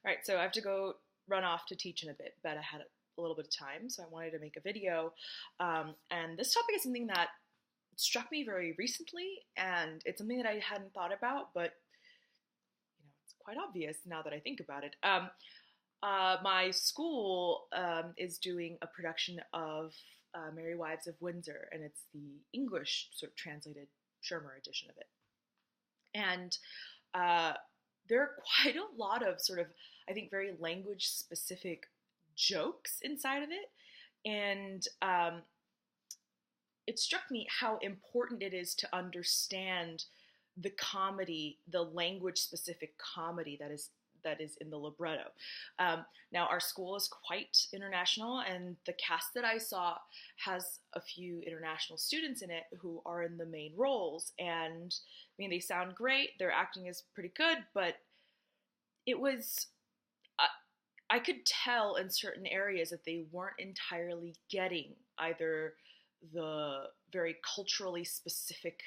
All right, so I have to go run off to teach in a bit, but I had a little bit of time, so I wanted to make a video. And this topic is something that struck me very recently, and it's something that I hadn't thought about, but it's quite obvious now that I think about it. My school is doing a production of Merry Wives of Windsor, and it's the English sort of translated Shermer edition of it. And uh, there are quite a lot of sort of, I think, very language specific jokes inside of it. And it struck me how important it is to understand the comedy, the language specific comedy that is in the libretto. Now, our school is quite international, and the cast that I saw has a few international students in it who are in the main roles. And I mean, they sound great, their acting is pretty good, but it was, I could tell in certain areas that they weren't entirely getting either the very culturally specific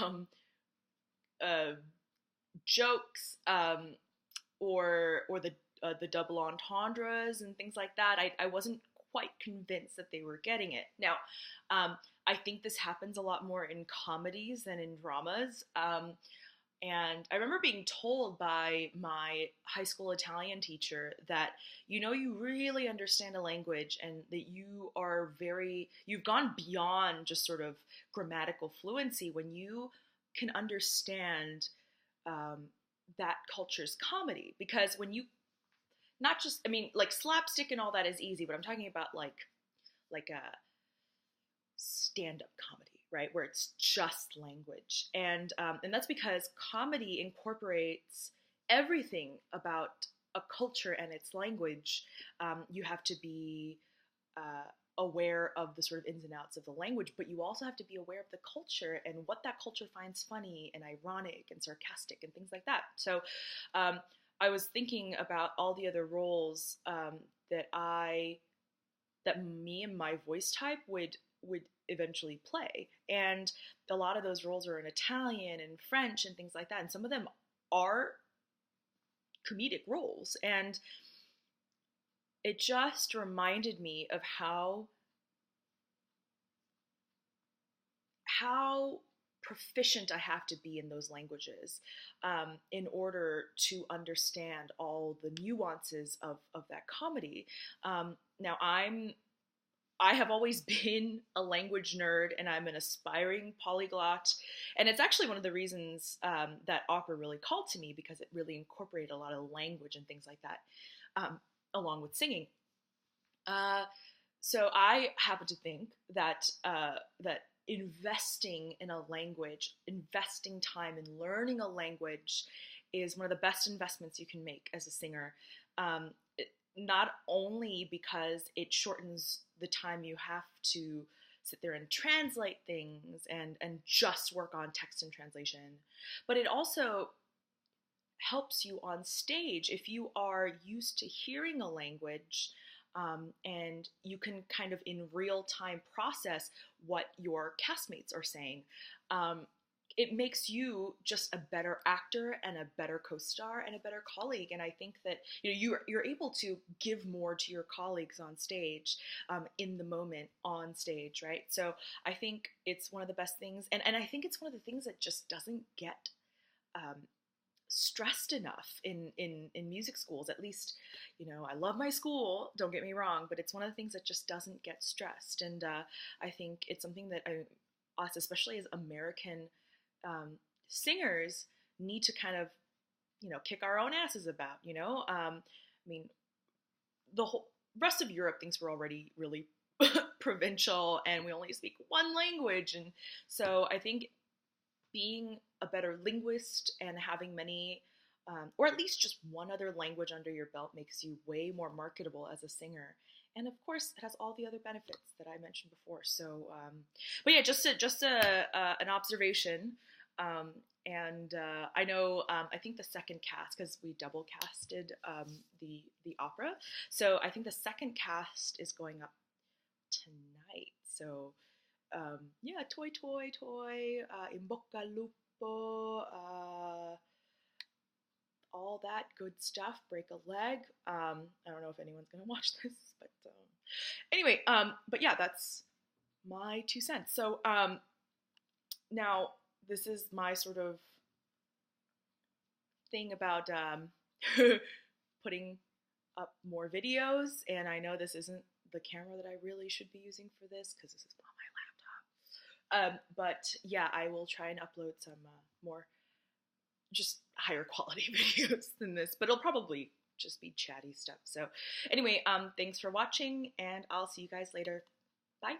um, uh, jokes, or the double entendres and things like that. I wasn't quite convinced that they were getting it. Now, I think this happens a lot more in comedies than in dramas. And I remember being told by my high school Italian teacher that, you really understand a language and that you've gone beyond just sort of grammatical fluency when you can understand um, that culture's comedy. Because when you, not just, I mean, like slapstick and all that is easy, but I'm talking about like a stand-up comedy, right, where it's just language, and that's because comedy incorporates everything about a culture and its language. You have to be aware of the sort of ins and outs of the language, but you also have to be aware of the culture and what that culture finds funny and ironic and sarcastic and things like that. So I was thinking about all the other roles that me and my voice type would eventually play. And a lot of those roles are in Italian and French and things like that. And some of them are comedic roles. And it just reminded me of how proficient I have to be in those languages in order to understand all the nuances of that comedy. Now, I have always been a language nerd, and I'm an aspiring polyglot. And it's actually one of the reasons that opera really called to me, because it really incorporated a lot of language and things like that, along with singing. Uh, so I happen to think that investing in a language, investing time in learning a language, is one of the best investments you can make as a singer. Um, Not only because it shortens the time you have to sit there and translate things and just work on text and translation, but it also helps you on stage if you are used to hearing a language, and you can kind of in real time process what your castmates are saying. It makes you just a better actor and a better co-star and a better colleague. And I think that you're able to give more to your colleagues on stage, in the moment on stage, right? So I think it's one of the best things, and I think it's one of the things that just doesn't get um, stressed enough in music schools. At least, I love my school, don't get me wrong, but it's one of the things that just doesn't get stressed. And I think it's something that us, especially as American singers, need to kind of, kick our own asses about. I mean, the whole rest of Europe thinks we're already really provincial and we only speak one language. And so I think being a better linguist and having many, or at least just one other language under your belt, makes you way more marketable as a singer. And of course, it has all the other benefits that I mentioned before. So, but yeah, an observation. And I know, I think the second cast, because we double casted the opera, so I think the second cast is going up tonight. So yeah, toy, toy, toy, in bocca al lupo, all that good stuff. Break a leg. I don't know if anyone's gonna watch this, but anyway, but yeah, that's my 2 cents. So now this is my sort of thing about putting up more videos, and I know this isn't the camera that I really should be using for this because this is on my laptop. But yeah, I will try and upload some more just higher quality videos than this, but it'll probably just be chatty stuff. So anyway, thanks for watching, and I'll see you guys later. Bye.